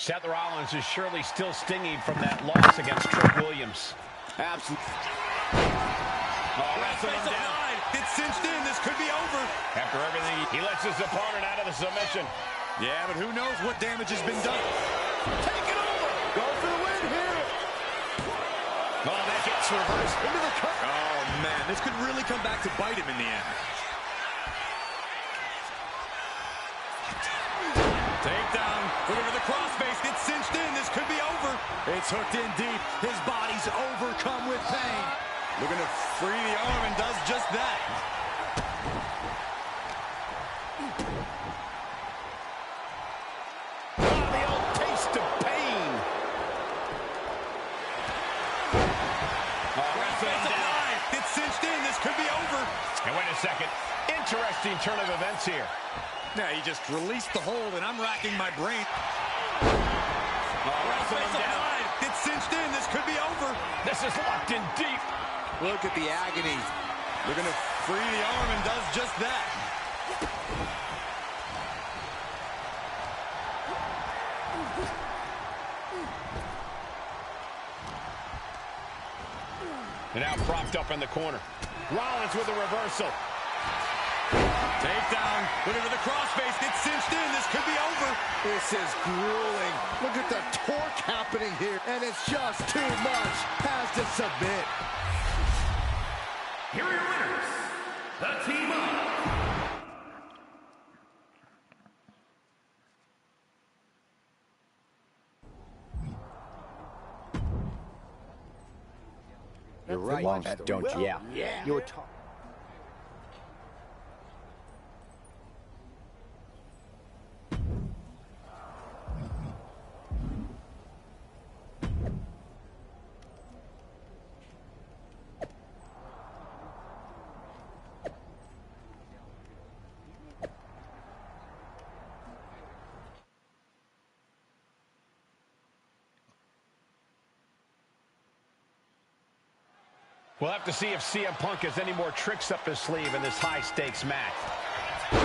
Seth Rollins is surely still stinging from that loss against Trick Williams. Absolutely. Oh, wrestling him down. It's cinched in. This could be over. After everything, he lets his opponent out of the submission. Yeah, but who knows what damage has been done. Take it over. Go for the win here. Oh, that gets reversed. Into the cut. Oh, man. This could really come back to bite him in the end. Takedown. Looking for the crossface. It's cinched in. This could be over. It's hooked in deep. His body's overcome with pain. Looking to free the arm and does just that. Oh, the old taste of pain. Oh, wrestling him down. It's cinched in. This could be over. And wait a second. Interesting turn of events here. Yeah, he just released the hold, and I'm racking my brain. Oh, wrestling him down. It's cinched in. This could be over. This is locked in deep. Look at the agony. Looking to free the arm and does just that. And now propped up in the corner. Rollins with a reversal. Takedown. Looking for the crossface. It's cinched in. This could be over. This is grueling. Look at the torque happening here. And it's just too much. Has to submit. Here are your winners, the team up. You're right. Don't you? Yeah. You were talking. We'll have to see if CM Punk has any more tricks up his sleeve in this high-stakes match. Oh,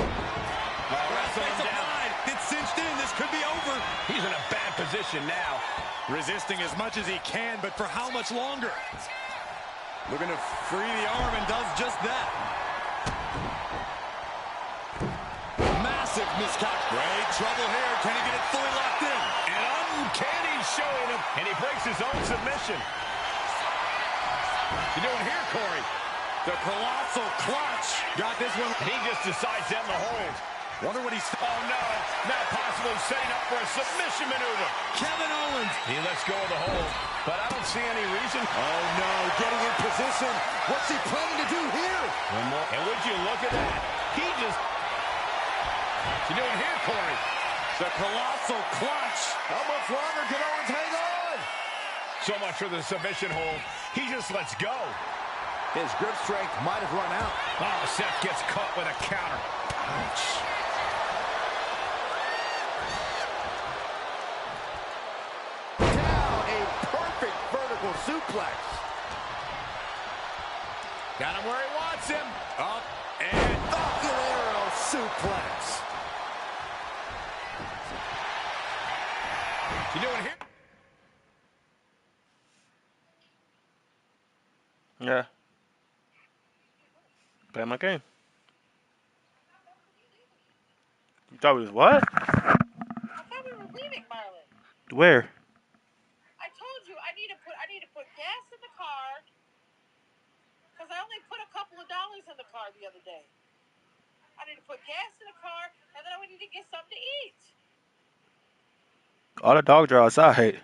wrestling him down. It's cinched in. This could be over. He's in a bad position now. Resisting as much as he can, but for how much longer? Looking to free the arm and does just that. Massive miscalc. Great trouble here. Can he get it fully locked in? An uncanny showing him, and he breaks his own submission. You doing here, Corey? The colossal clutch. Got this one. He just decides to end the hold. Wonder what he's... Oh, no. Now possibly setting up for a submission maneuver. Kevin Owens. He lets go of the hold, but I don't see any reason. Oh, no. Getting in position. What's he planning to do here? One more. And would you look at that? He just... What's he doing here, Corey? The colossal clutch. How much longer can Owens hang on? So much for the submission hold. He just lets go. His grip strength might have run out. Oh, Seth gets caught with a counter. Ouch. Down, a perfect vertical suplex. Got him where he wants him. Up and Buckalero suplex. You doing here? Yeah. Play my game. You thought we was what? I thought we were leaving, Marlon. Where? I told you I need to put gas in the car because I only put a couple of dollars in the car the other day. I need to put gas in the car and then I need to get something to eat. All the dogs are outside.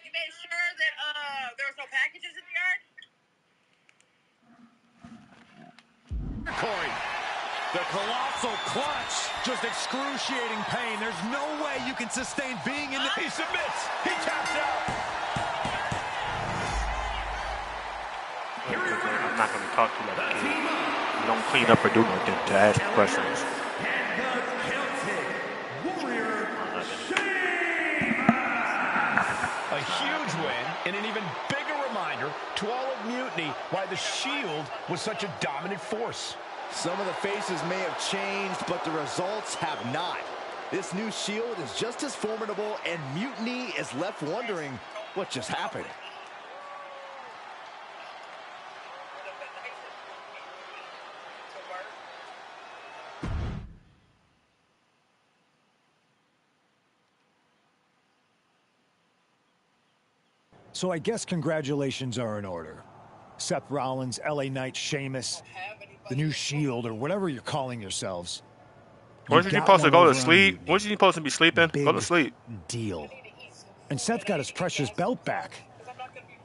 You made sure that there was no packages in the yard? Corey. the colossal clutch. Just excruciating pain. There's no way you can sustain being in the... He submits. He taps out. I'm not going to talk to you like that. You don't clean up or do nothing to ask questions. A huge win and an even bigger reminder to all of Mutiny why the Shield was such a dominant force. Some of the faces may have changed, but the results have not. This new Shield is just as formidable, and Mutiny is left wondering what just happened. So I guess congratulations are in order. Seth Rollins, LA Knight, Sheamus, the new Shield, or whatever you're calling yourselves. Wasn't you supposed to go to sleep? Wasn't you supposed to be sleeping? Go to sleep. Deal. And Seth got his precious belt back.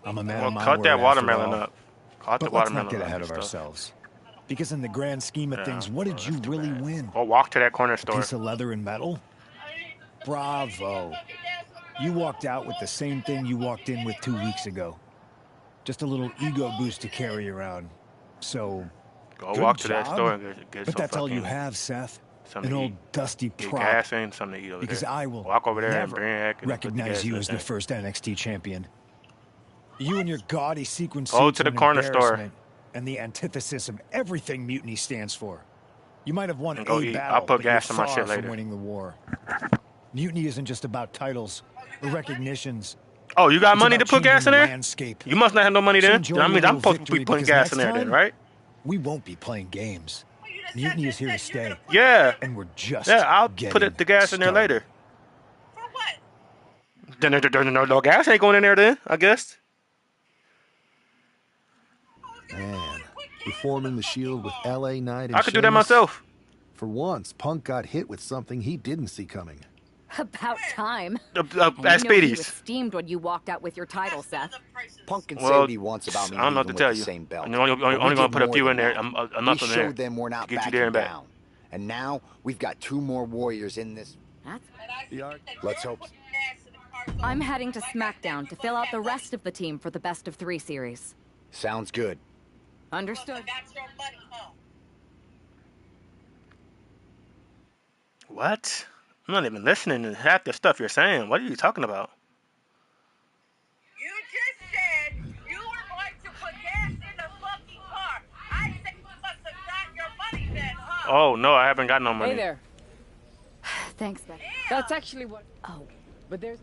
I'm a man Well, of my cut word that after watermelon all. up. Cut the But let's watermelon not get up ahead and of stuff. ourselves. Because in the grand scheme of things, what did you really win? Go walk to that corner A store. piece of leather and metal? Bravo. You walked out with the same thing you walked in with 2 weeks ago. Just a little ego boost to carry around. So, Go good walk to that job. store and get But some that's all you fucking have, Seth. something An to old eat. dusty Get prop. gas and something to eat over Because there. I will Walk over there and never bring heck and put the recognize gas you in as that the thing. first NXT champion. You and your gaudy sequin Go suits to the are an corner store. embarrassment and the antithesis of everything Mutiny stands for. You might have won And go a eat. battle, I'll put but gas you're in my far shit from later. winning the war. Mutiny isn't just about titles or recognitions. Oh, you got It's money to about put gas changing in the there? landscape. You must not have no money So then. enjoy I mean, your I'm supposed to victory, be putting because gas next in there then, time, right? We won't be playing games. Mutiny is here to stay. Yeah. And we're just Yeah, I'll getting put the gas in there started. later. Then no gas ain't going in there then, I guess. Man, reforming the Shield with LA Knight and I could do that Sheamus? myself. For once, Punk got hit with something he didn't see coming. About time. At And you know he Speedy's. was steamed when you walked out with your title, Seth. Punk can say Well, what he wants about me I don't know what leaving to tell with the you. same belt. I'm only But we gonna did put a more few than in there, that. enough We in there showed them we're not to get you backing there and back. down. And now we've got 2 more warriors in this. Let's hope. I'm heading to SmackDown to fill out the rest of the team for the Best of 3 series. Sounds good. Understood. What? I'm not even listening to half the stuff you're saying. What are you talking about? You just said you were going to put gas in the fucking car. I said you must have got your money then, huh? Oh no, I haven't got no money. Hey there. Thanks, Becky. That's actually what. Oh, But there's.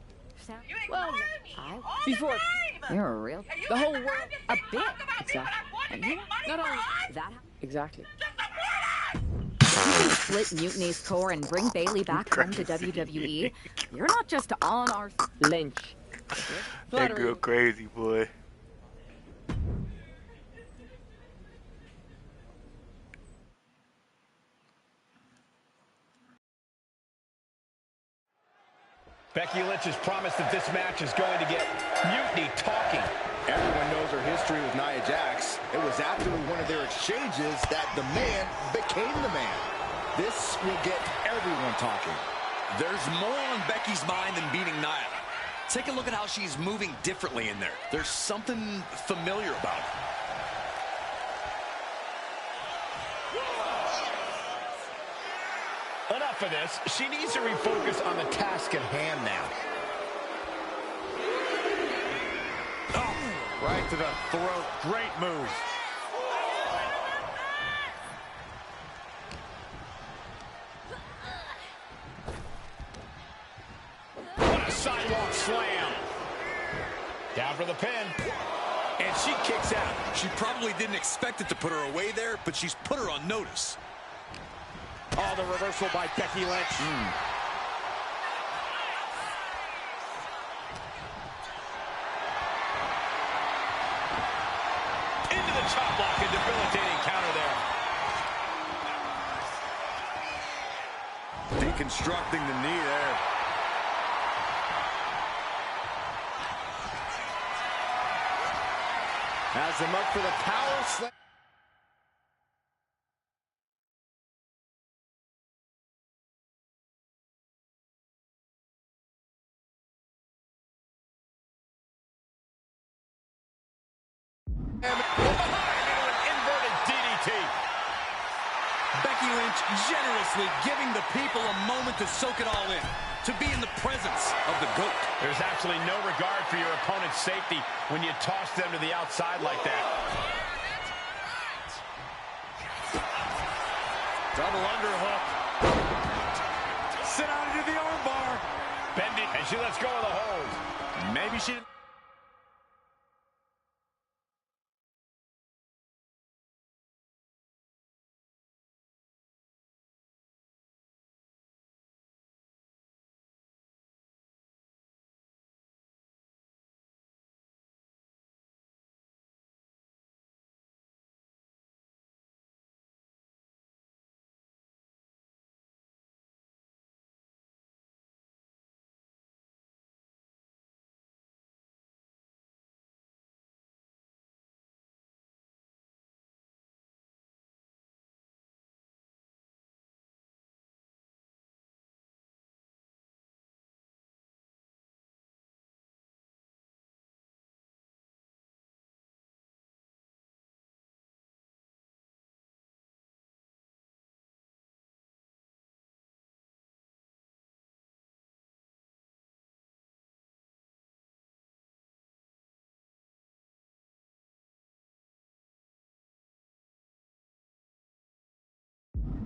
You Well, ignored me I- all before- the time. you're a real... And you the whole never world- heard me a talk bit. about me when Exactly. I wanted And to you make money not for only us. That... Exactly. Split Mutiny's core and bring Bailey back home to WWE. You're not just on our... Lynch. That girl crazy, boy. Becky Lynch has promised that this match is going to get Mutiny talking. Everyone knows her history with Nia Jax. It was after one of their exchanges that the man became the man. This will get everyone talking. There's more on Becky's mind than beating Nia. Take a look at how she's moving differently in there. There's something familiar about it. Enough of this. She needs to refocus on the task at hand now. Oh, right to the throat. Great move. What a sidewalk slam. Down for the pin. And she kicks out. She probably didn't expect it to put her away there, but she's put her on notice. Oh, the reversal by Becky Lynch. Into the chop block, a debilitating counter there. Deconstructing the knee there. Has him up for the power slam. Becky Lynch generously giving the people a moment to soak it all in, to be in the presence of the GOAT. There's absolutely no regard for your opponent's safety when you toss them to the outside like that. Double underhook. Sit out into the armbar. Bending, and she lets go of the hold. Maybe she didn't.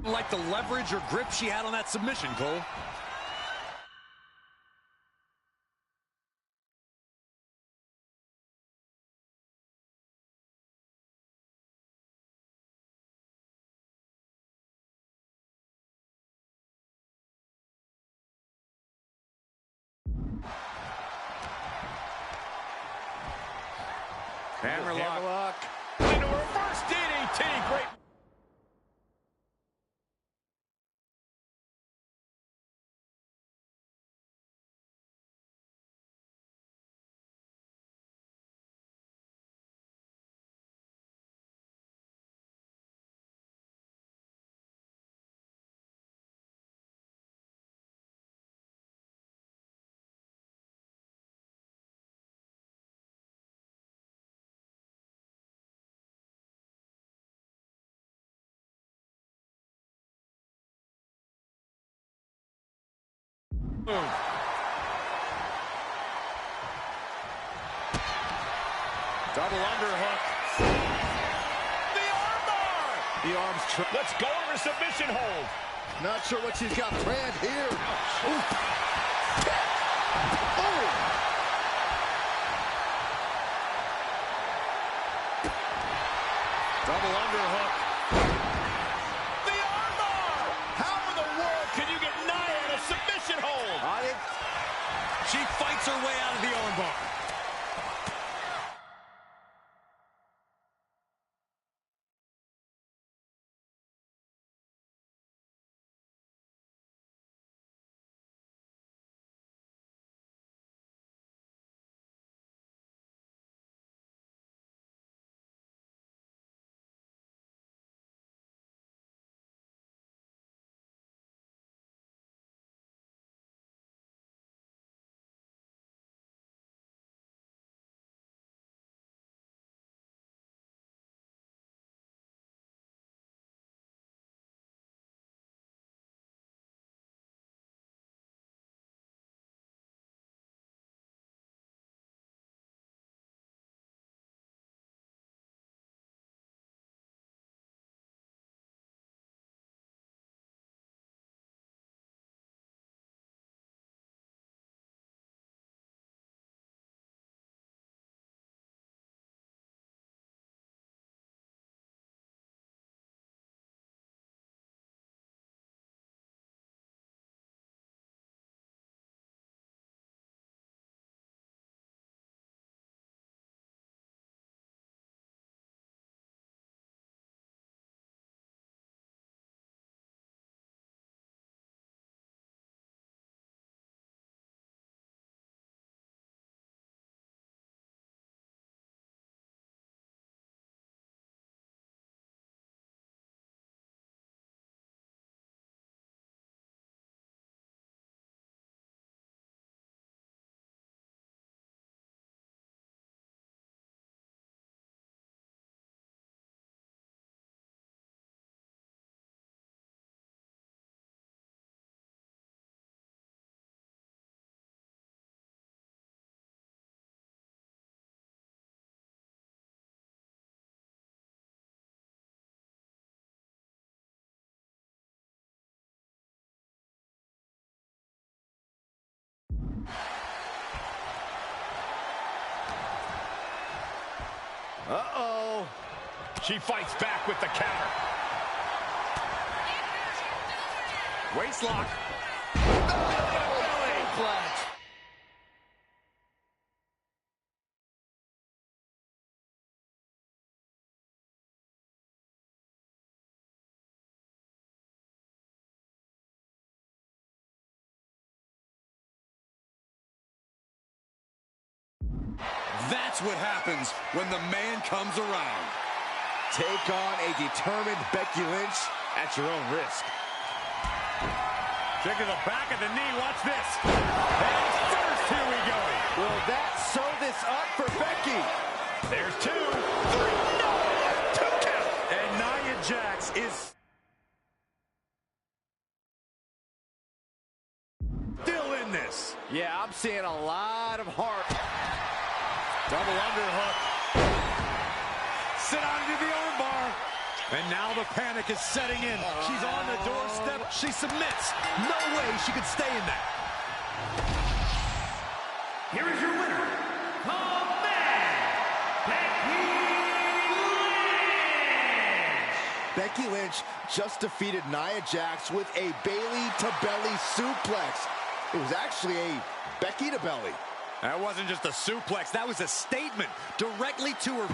Like the leverage or grip she had on that submission, Cole. Hammerlock. Into a reverse DDT. Great. Double underhook. The armbar. The arms Let's go to her submission hold. Not sure what she's got planned here. Double underhook. The armbar. How in the world can you get Nia in a submission hold? She fights her way out of the armbar. Uh-oh. She fights back with the counter. Waistlock. That's what happens when the man comes around. Take on a determined Becky Lynch at your own risk. Check to the back of the knee. Watch this. And first, here we go. Will that sew this up for Becky? There's 2, 3, no! 2 count. And Nia Jax is still in this. Yeah, I'm seeing a lot of heart. Double underhook. Sit on into the armbar. And now the panic is setting in. She's on the doorstep. She submits. No way she could stay in that. Here is your winner, the man, Becky Lynch. Becky Lynch just defeated Nia Jax with a Bailey-to-belly suplex. It was actually a Becky-to-belly. That wasn't just a suplex. That was a statement directly to her.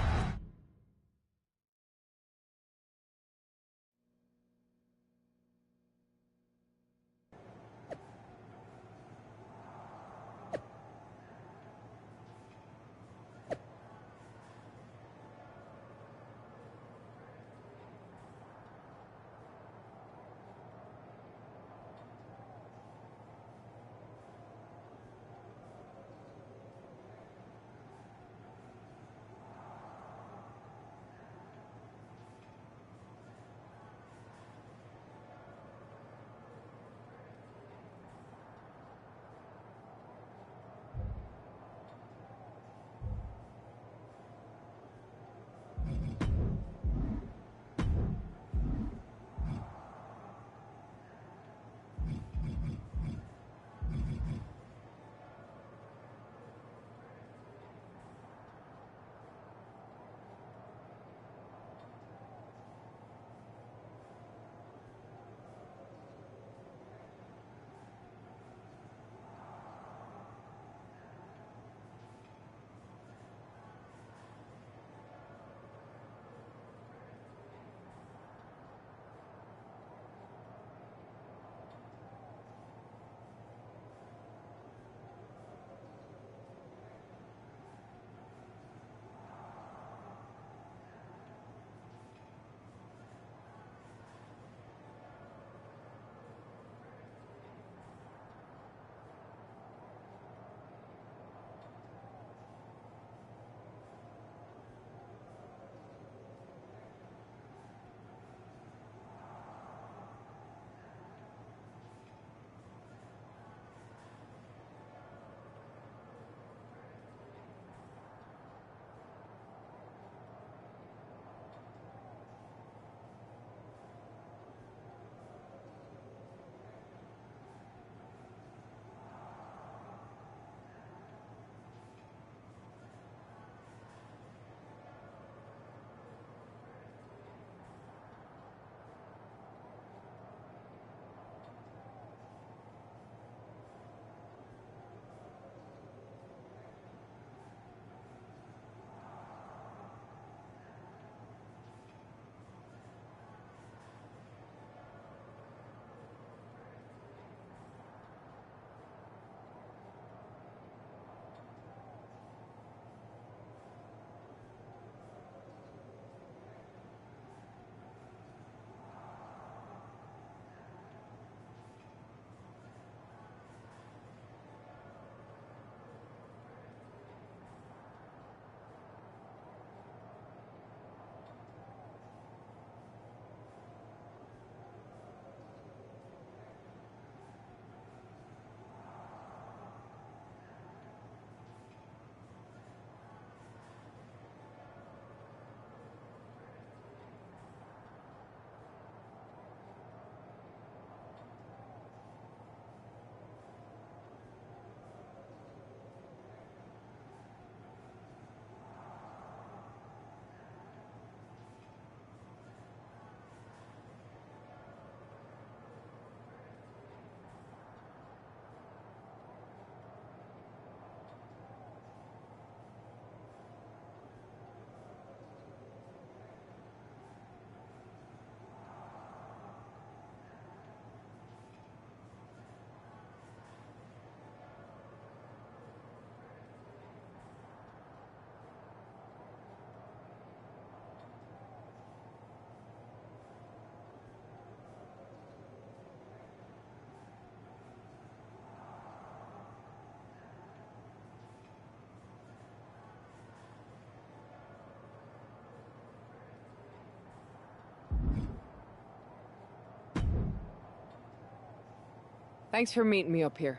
Thanks for meeting me up here.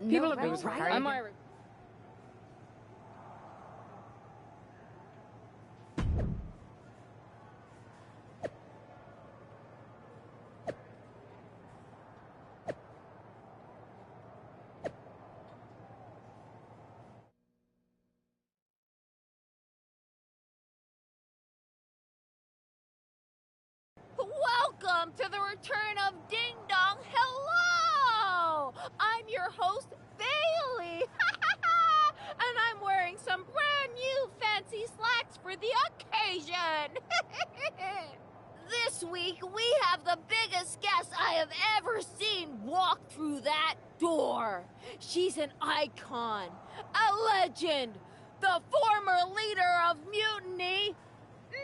People have been right. I'm Irish. Welcome to the return of Ding Dong. Hello! I'm your host, Bailey. And I'm wearing some brand new fancy slacks for the occasion. This week, we have the biggest guest I have ever seen walk through that door. She's an icon, a legend, the former leader of Mutiny,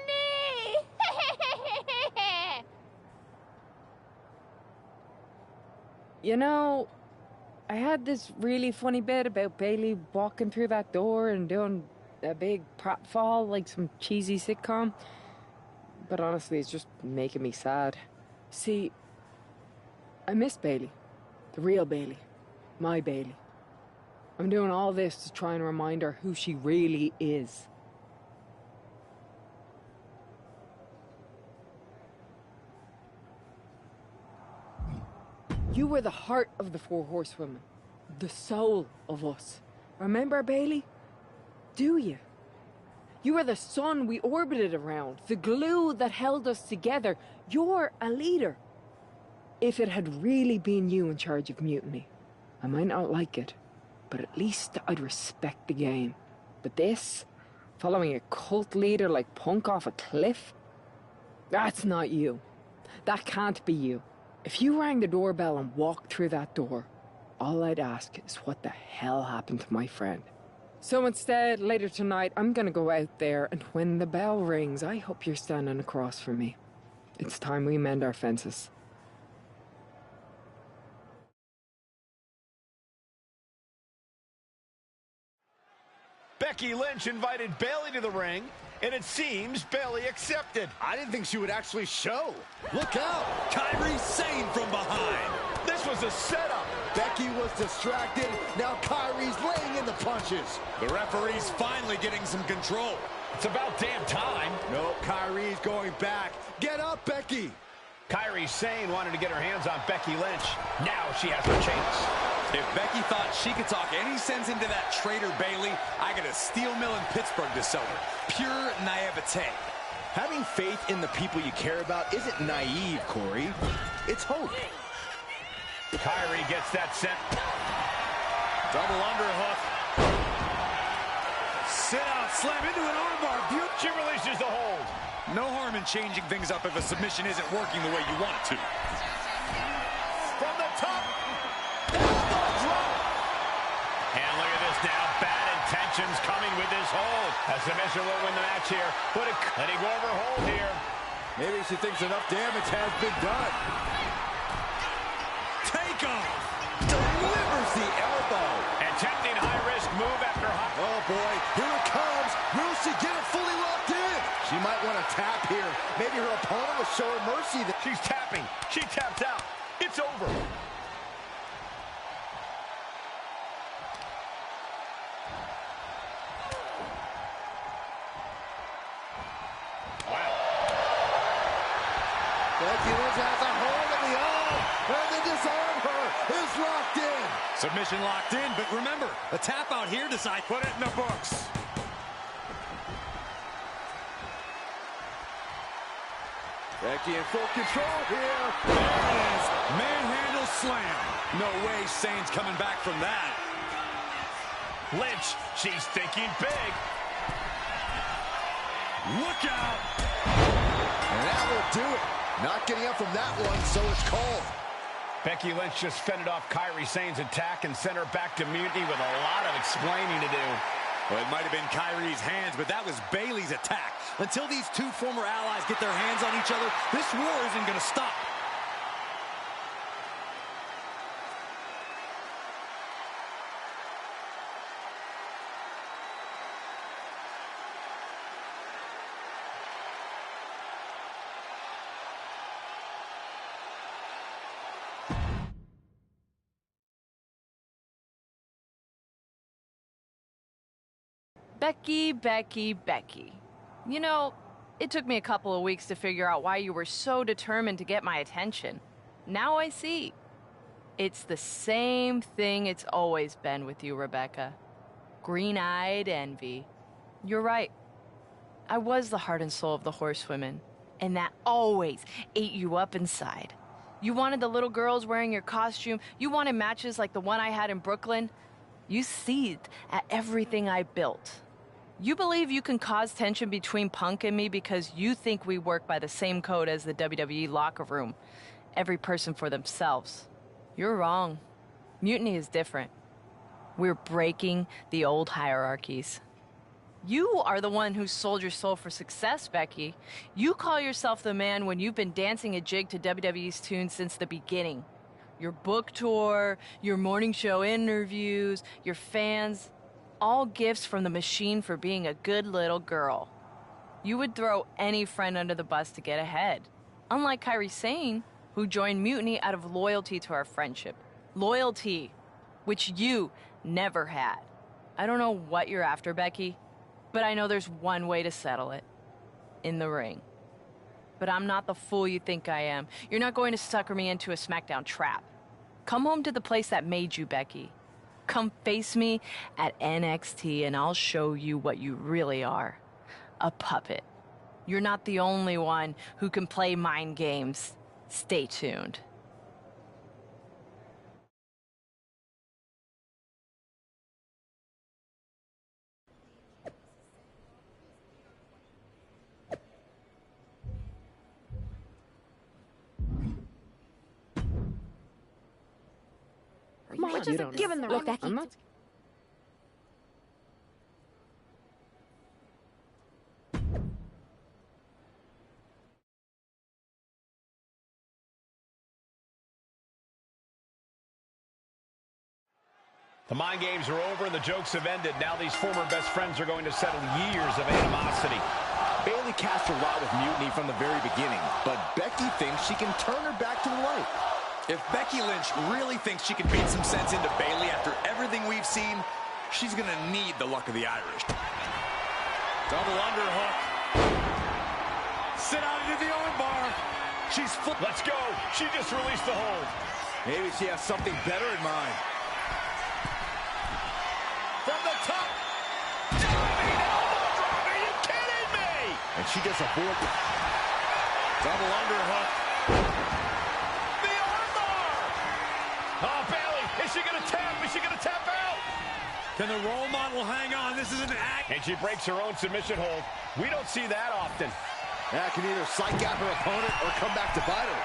me! You know, I had this really funny bit about Bailey walking through that door and doing a big pratfall like some cheesy sitcom. But honestly, it's just making me sad. See, I miss Bailey. The real Bailey. My Bailey. I'm doing all this to try and remind her who she really is. You were the heart of the Four Horsewomen. The soul of us. Remember, Bailey? Do you? You were the sun we orbited around. The glue that held us together. You're a leader. If it had really been you in charge of Mutiny, I might not like it, but at least I'd respect the game. But this, following a cult leader like Punk off a cliff, that's not you. That can't be you. If you rang the doorbell and walked through that door, all I'd ask is what the hell happened to my friend. So instead, later tonight, I'm gonna go out there, and when the bell rings, I hope you're standing across from me. It's time we mend our fences. Becky Lynch invited Bailey to the ring, and it seems Bailey accepted. I didn't think she would actually show. Look out! Kyrie Sane from behind. This was a setup. Becky was distracted. Now Kyrie's laying in the punches. The referee's finally getting some control. It's about damn time. Nope, Kyrie's going back. Get up, Becky. Kyrie Sane wanted to get her hands on Becky Lynch. Now she has her chance. If Becky thought she could talk any sense into that traitor Bailey, I got a steel mill in Pittsburgh to sell her. Pure naivete. Having faith in the people you care about isn't naive, Corey. It's hope. Kyrie gets that set. Double underhook. Sit out, slam into an armbar. She releases the hold. No harm in changing things up if a submission isn't working the way you want it to. From the top. Elbow drop. And look at this now. Bad intentions coming with this hold. A submission will win the match here. Letting go of her hold here. Maybe she thinks enough damage has been done. Take off. Delivers the elbow. Attempting high-risk move after high. Oh, boy. Here it comes. Will she get it fully locked in? She might want to tap here. Maybe her opponent will show her mercy. She's tapping. She taps out. It's over. Becky Lynch has a hold of the arm, and the disarm her is locked in. Submission locked in, but remember, a tap out here decides. Put it in the books. Becky in full control here. There it is. Manhandle slam. No way Sane's coming back from that. Lynch, she's thinking big. Look out. And that will do it. Not getting up from that one, so it's called. Becky Lynch just fended off Kairi Sane's attack and sent her back to mutiny with a lot of explaining to do. Well, it might have been Kairi's hands, but that was Bayley's attack. Until these two former allies get their hands on each other, this war isn't going to stop. Becky, Becky, Becky. You know, it took me a couple of weeks to figure out why you were so determined to get my attention. Now I see. It's the same thing it's always been with you, Rebecca. Green-eyed envy. You're right. I was the heart and soul of the Horsewomen, and that always ate you up inside. You wanted the little girls wearing your costume. You wanted matches like the one I had in Brooklyn. You seethed at everything I built. You believe you can cause tension between Punk and me because you think we work by the same code as the WWE locker room. Every person for themselves. You're wrong. Mutiny is different. We're breaking the old hierarchies. You are the one who sold your soul for success, Becky. You call yourself the man when you've been dancing a jig to WWE's tune since the beginning. Your book tour, your morning show interviews, your fans, all gifts from the machine for being a good little girl. You would throw any friend under the bus to get ahead. Unlike Kairi Sane, who joined Mutiny out of loyalty to our friendship. Loyalty, which you never had. I don't know what you're after, Becky, but I know there's one way to settle it. In the ring. But I'm not the fool you think I am. You're not going to sucker me into a SmackDown trap. Come home to the place that made you, Becky. Come face me at NXT and I'll show you what you really are. A puppet. You're not the only one who can play mind games. Stay tuned. Come on, you don't give him the look, Becky. I'm not. The mind games are over and the jokes have ended. Now these former best friends are going to settle years of animosity. Bayley cast her lot with Mutiny from the very beginning, but Becky thinks she can turn her back to the light. If Becky Lynch really thinks she can beat some sense into Bayley after everything we've seen, she's going to need the luck of the Irish. Double underhook. Sit out into the armbar. She's full. Let's go. She just released the hold. Maybe she has something better in mind. From the top. Diving elbow drop. Are you kidding me? And she just avoided. Double underhook. The armbar. Oh, Bayley. Is she going to tap? Is she going to tap out? Can the role model hang on? This is an act. And she breaks her own submission hold. We don't see that often. That can either psych out her opponent or come back to bite her.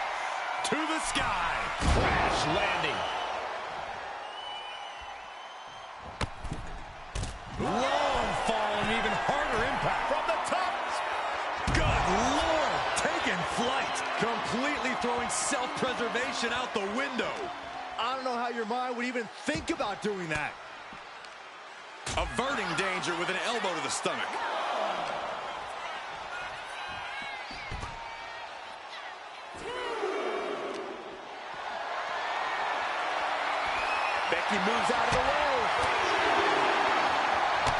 To the sky. Crash landing. Long fall and even harder impact. From the top. Good Lord, taking flight. Completely throwing self-preservation out the window. I don't know how your mind would even think about doing that. Averting danger with an elbow to the stomach. Becky moves out of the way.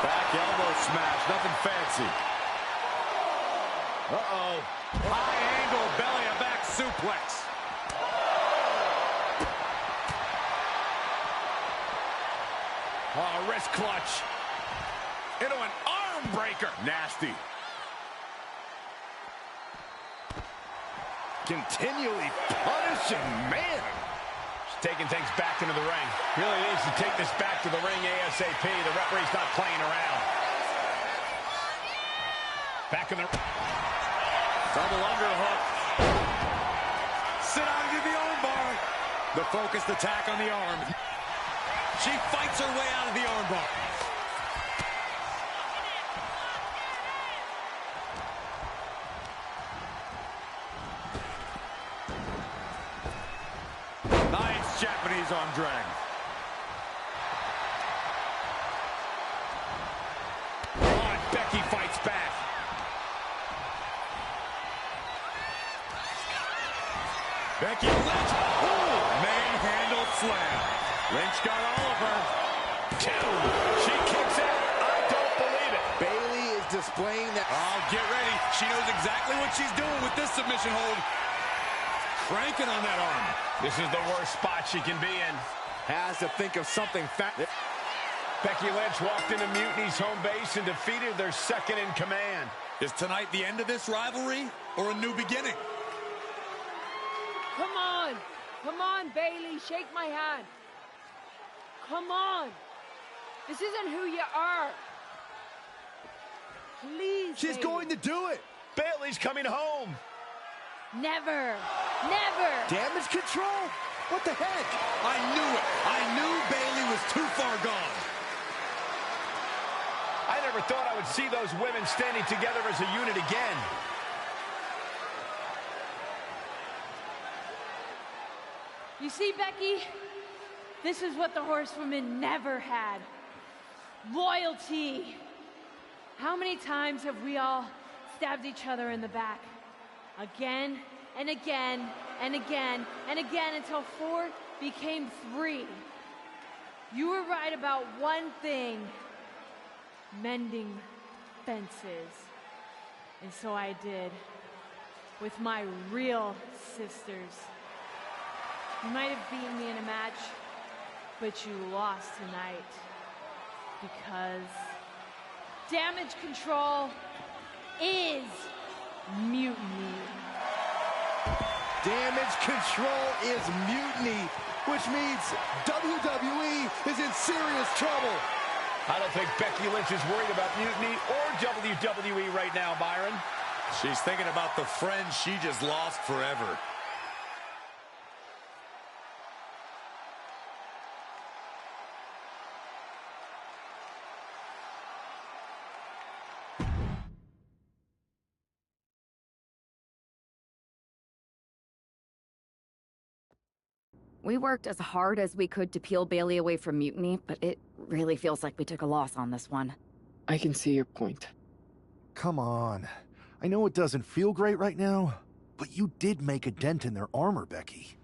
Back elbow smash, nothing fancy. Uh-oh. High angle belly to back suplex. Oh, wrist clutch. Into an arm breaker. Nasty. Continually punishing, man. She's taking things back into the ring. Really needs to take this back to the ring ASAP. The referee's not playing around. Back in the... Double underhook. Sit on into the arm bar. The focused attack on the arm. She fights her way out of the arm bar. Nice Japanese arm drag. Oh, Becky fights back. Becky Lynch. Oh, manhandle slam. Lynch got all of her. Two. She kicks out. I don't believe it. Bayley is displaying that. Oh, get ready. She knows exactly what she's doing with this submission hold. Cranking on that arm. This is the worst spot she can be in. Has to think of something fat. Becky Lynch walked into Mutiny's home base and defeated their second in command. Is tonight the end of this rivalry or a new beginning? Come on. Come on, Bayley. Shake my hand. Come on. This isn't who you are. Please, She's Bayley. going to do it. Bayley's coming home. Never. Never. Damage control? What the heck? I knew it. I knew Bayley was too far gone. I never thought I would see those women standing together as a unit again. You see, Becky? This is what the horsewomen never had. Loyalty. How many times have we all stabbed each other in the back? Again and again and again and again until 4 became 3. You were right about one thing. Mending fences. And so I did. With my real sisters. You might have beaten me in a match, but you lost tonight. Because damage control is mutiny. Damage control is mutiny, which means WWE is in serious trouble. I don't think Becky Lynch is worried about mutiny or WWE right now, Byron. She's thinking about the friend she just lost forever. We worked as hard as we could to peel Bayley away from mutiny, but it really feels like we took a loss on this one. I can see your point. Come on. I know it doesn't feel great right now, but you did make a dent in their armor, Becky.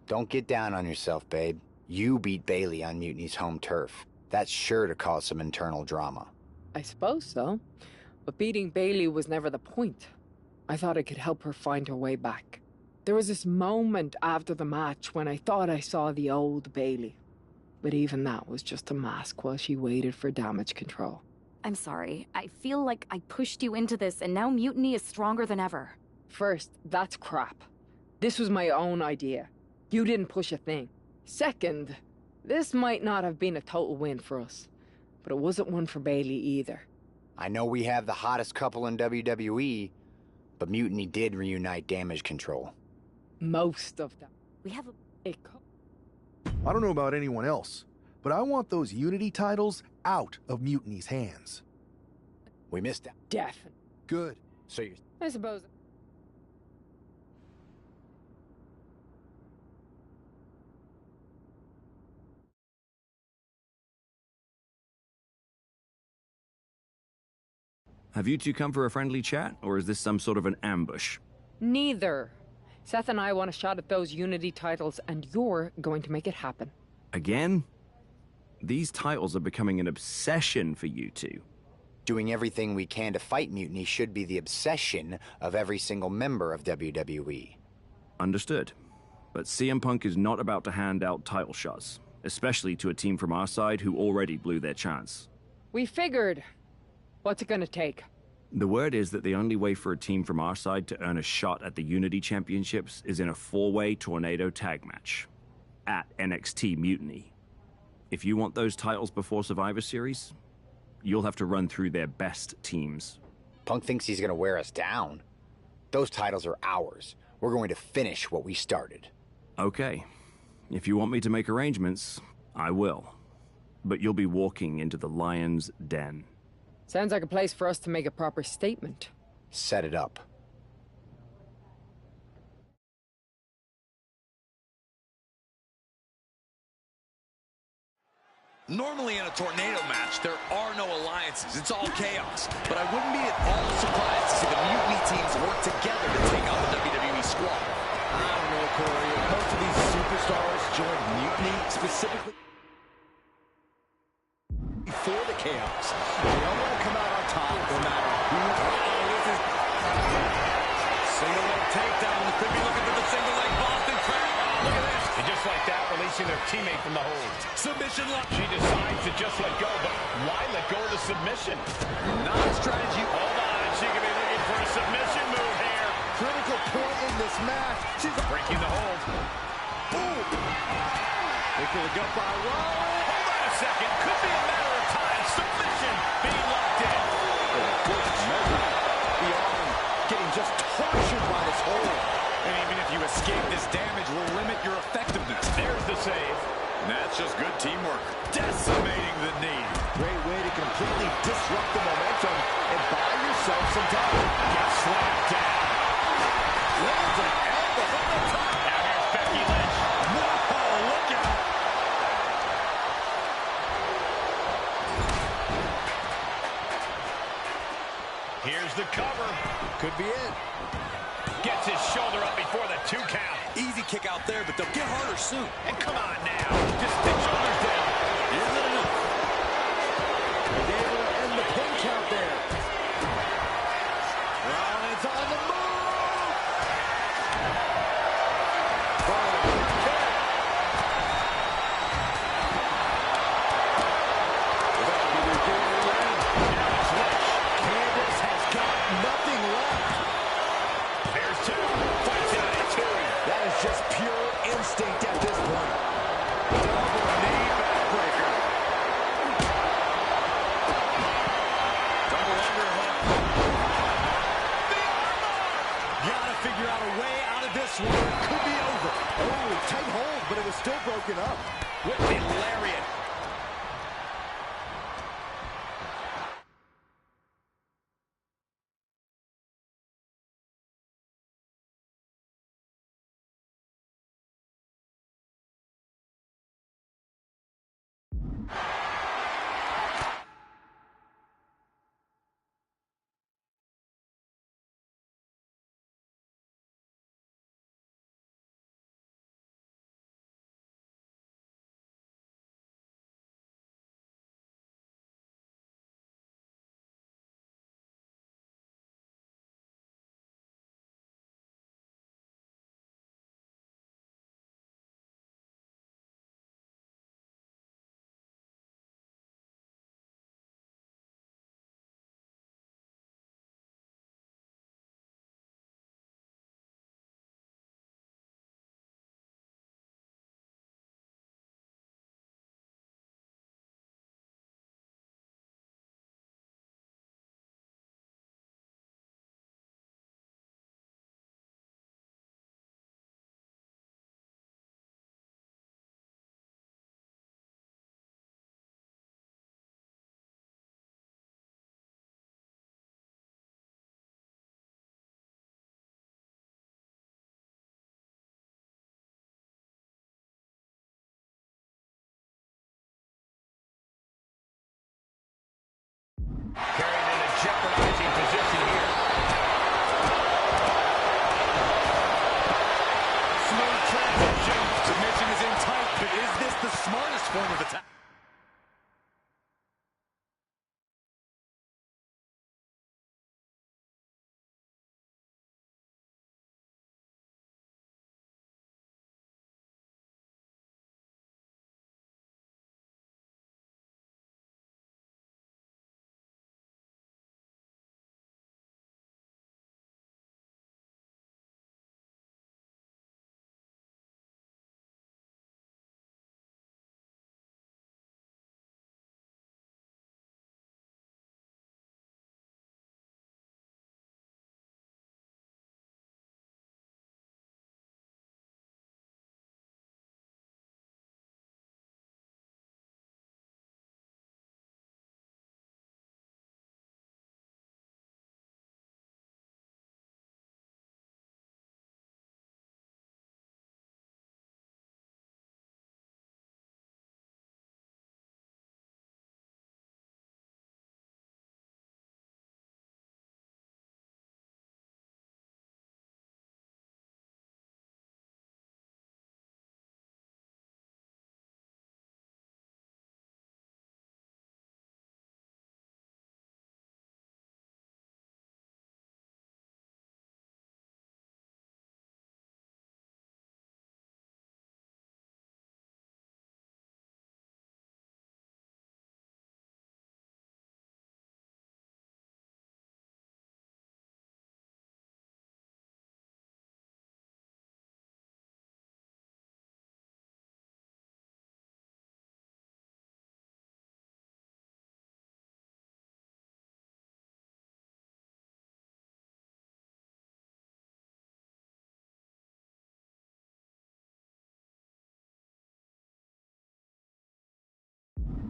Don't get down on yourself, babe. You beat Bayley on Mutiny's home turf. That's sure to cause some internal drama. I suppose so. But beating Bayley was never the point. I thought it could help her find her way back. There was this moment after the match when I thought I saw the old Bayley. But even that was just a mask while she waited for damage control. I'm sorry. I feel like I pushed you into this, and now mutiny is stronger than ever. First, that's crap. This was my own idea. You didn't push a thing. Second, this might not have been a total win for us. But it wasn't one for Bayley either. I know we have the hottest couple in WWE, but Mutiny did reunite damage control. Most of them. We have I don't know about anyone else, but I want those Unity titles out of Mutiny's hands. We missed that. Definitely. Good. So you... I suppose. Have you two come for a friendly chat, or is this some sort of an ambush? Neither. Seth and I want a shot at those Unity titles, and you're going to make it happen. Again? These titles are becoming an obsession for you two. Doing everything we can to fight Mutiny should be the obsession of every single member of WWE. Understood. But CM Punk is not about to hand out title shots, especially to a team from our side who already blew their chance. We figured. What's it gonna take? The word is that the only way for a team from our side to earn a shot at the Unity Championships is in a 4-way Tornado tag match at NXT Mutiny. If you want those titles before Survivor Series, you'll have to run through their best teams. Punk thinks he's gonna wear us down. Those titles are ours. We're going to finish what we started. Okay. If you want me to make arrangements, I will. But you'll be walking into the lion's den. Sounds like a place for us to make a proper statement. Set it up. Normally in a tornado match, there are no alliances. It's all chaos. But I wouldn't be at all surprised to see the Mutiny teams work together to take out the WWE squad. I don't know, Corey. Most of these superstars joined Mutiny specifically for the chaos. They all want to come out on top no matter who. Single leg takedown. Could be looking for the single leg Boston Crab. Look at this. And just like that, releasing their teammate from the hold. Submission lock. She decides to just let go, but why let go of the submission? Not a strategy. Hold on. She could be looking for a submission move here. Critical point in this match. She's breaking the hold. Boom. They could have got by Raw. Hold on a second. Could be a matter of time. Submission being locked in. Good measure. The arm getting just tortured by this hold. And even if you escape, this damage will limit your effectiveness. There's the save. And that's just good teamwork. Decimating the knee. Great way to completely disrupt the momentum and buy yourself some time. Gets slammed down. Lands an elbow from the top. Now here's Becky Lynch. Whoa, look out. Here's the cover. Could be it. Gets his shoulder up before the 2 count. Easy kick out there, but they'll get harder soon. And come on now. Just stick shoulders down. Isn't it enough? They're able to end the pin count there. Rollins on the move. Candace has got nothing left. There's 2. Fights out at 2. That is just pure instinct at this point. Double knee backbreaker. Double underhook. The armbar. Gotta figure out a way out of this one. It could be over. Oh, tight hold, but it was still broken up. With the lariat. Carried in a jeopardizing position here. Smooth transition. Submission is in tight, but is this the smartest form of attack?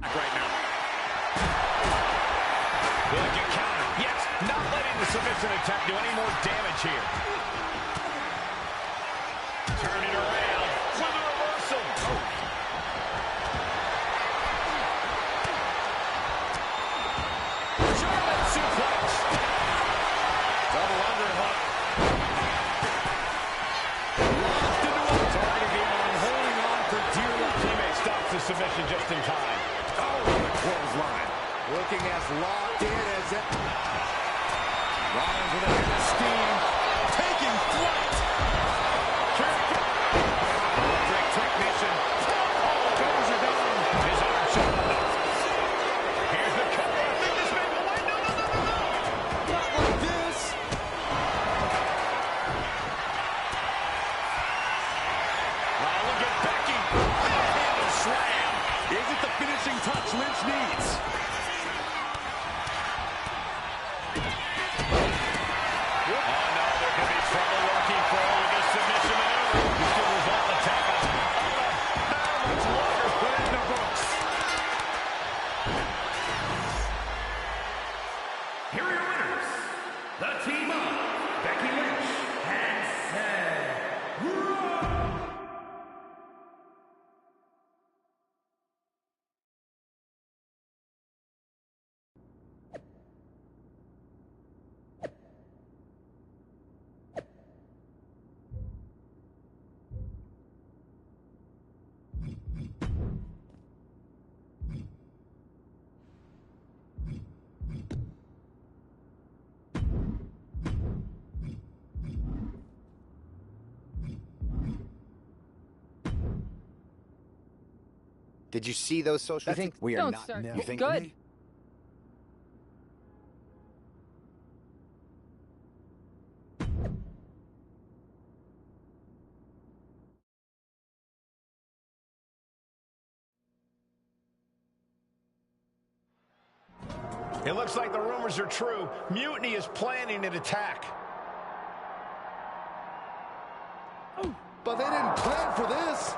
Right now. Will you counter? Yes, not letting the submission attack do any more damage here. Turn it around with a reversal. German suplex. Double underhook. Locked into a target beyond, holding on for dear life. Teammate stops the submission just in time. Clothesline. Looking as locked in as it. Rollins with a hit of steam. Taking flight. Electric technician. Oh, goes are down. His arm shot up. Here's the cover. I think this may be the way. No. Not like this. Oh, look at Becky. Handle slam. Is it the finishing touch Lynch needs? Oh, no, there could be trouble lurking for her with this submission maneuver. This could result in a tap out. How much longer put in the books? Here are your winners, the team of Becky Lynch and Seth Rollins. Did you see those social? We are Don't not. start. You think? Good. It looks like the rumors are true. Mutiny is planning an attack. But they didn't plan for this.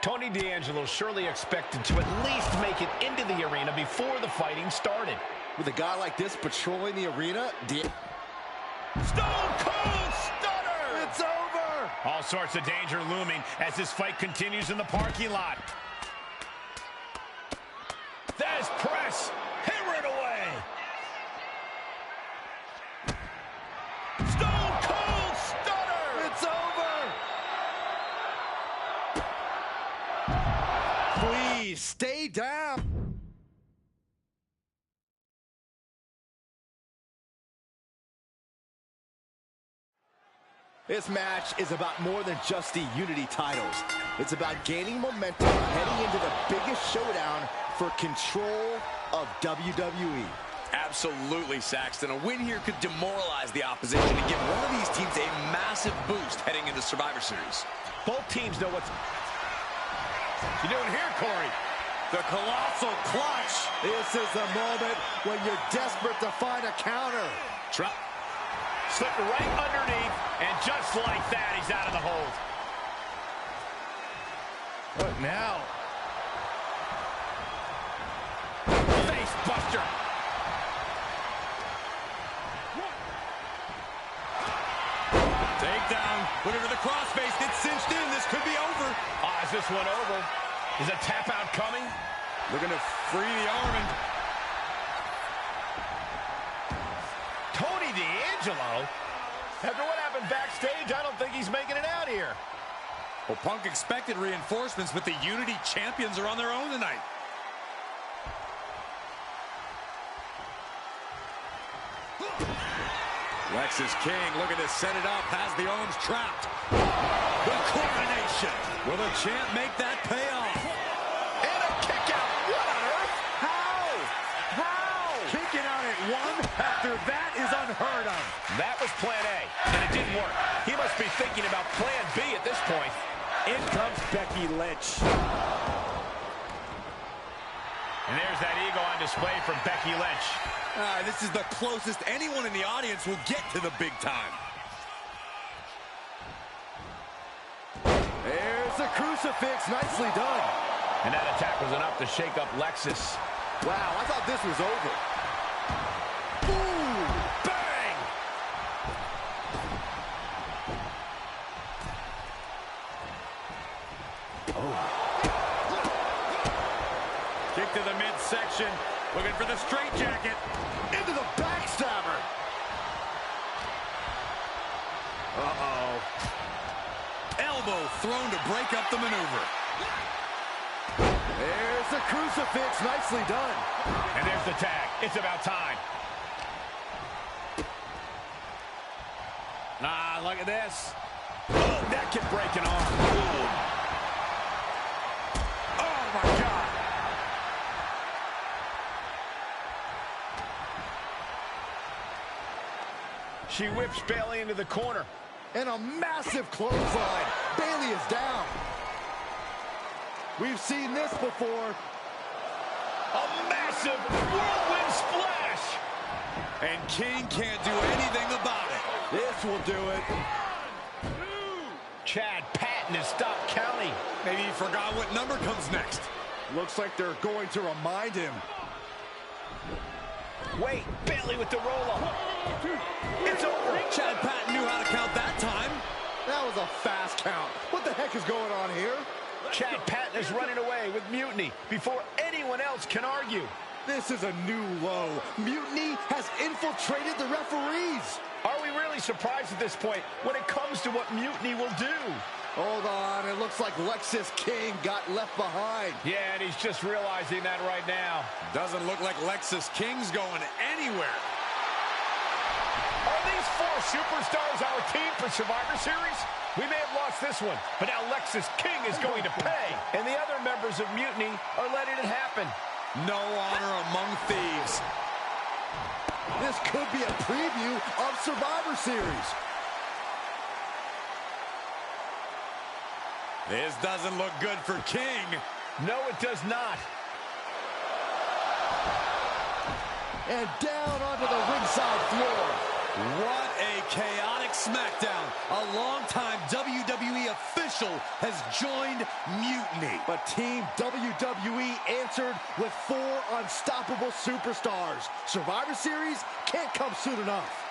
Tony D'Angelo surely expected to at least make it into the arena before the fighting started. With a guy like this patrolling the arena, Stone Cold Stunner! It's over! All sorts of danger looming as this fight continues in the parking lot. There's press. Hammering away. Stone Cold Stunner. It's over. Please stay down. This match is about more than just the Unity titles. It's about gaining momentum heading into the biggest showdown for control of WWE. Absolutely, Saxton. A win here could demoralize the opposition and give one of these teams a massive boost heading into Survivor Series. Both teams know what's... You doing here, Corey? The colossal clutch. This is the moment when you're desperate to find a counter. Slipped right underneath, and just like that, he's out of the hold. What now? Face buster. Takedown. Put it to the crossface. It's cinched in. This could be over. Is this one over? Is a tap out coming? Looking to free the arm. Tony D'Angelo? After what happened backstage, I don't think he's making it out here. Well, Punk expected reinforcements, but the Unity champions are on their own tonight. Lexis King looking to set it up, has the arms trapped. The coronation. Will the champ make that pay off? And a kick out. What on earth? How? Kicking out at one after that is unheard of. That was plan A, and it didn't work. He must be thinking about plan B at this point. In comes Becky Lynch. And there's that ego on display from Becky Lynch. This is the closest anyone in the audience will get to the big time. There's the crucifix. Nicely done. And that attack was enough to shake up Lexis. Wow, I thought this was over. Ooh, bang! Kick to the midsection. Looking for the straitjacket. Into the backstabber. Uh-oh. Elbow thrown to break up the maneuver. There's the crucifix. Nicely done. And there's the tag. It's about time. Look at this. Oh, that can break an arm. Ooh. Oh, my God. She whips Bayley into the corner. And a massive clothesline. Bayley is down. We've seen this before. A massive whirlwind splash. And King can't do anything about it. This will do it. Chad Patton has stopped counting. Maybe he forgot what number comes next. Looks like they're going to remind him. Wait, Bayley with the roll-up. It's over. Chad Patton knew how to count that time. That was a fast count. What the heck is going on here? Chad Patton is running away with Mutiny before anyone else can argue. This is a new low. Mutiny has infiltrated the referees. Are we really surprised at this point when it comes to what Mutiny will do? Hold on, it looks like Lexis King got left behind. Yeah, and he's just realizing that right now. Doesn't look like Lexis King's going anywhere. Are these four superstars our team for Survivor Series? We may have lost this one, but now Lexis King is going to pay. And the other members of Mutiny are letting it happen. No honor among thieves. This could be a preview of Survivor Series. This doesn't look good for King. No, it does not. And down onto the ringside floor. What a chaotic SmackDown. A longtime WWE official has joined Mutiny. But Team WWE answered with 4 unstoppable superstars. Survivor Series can't come soon enough.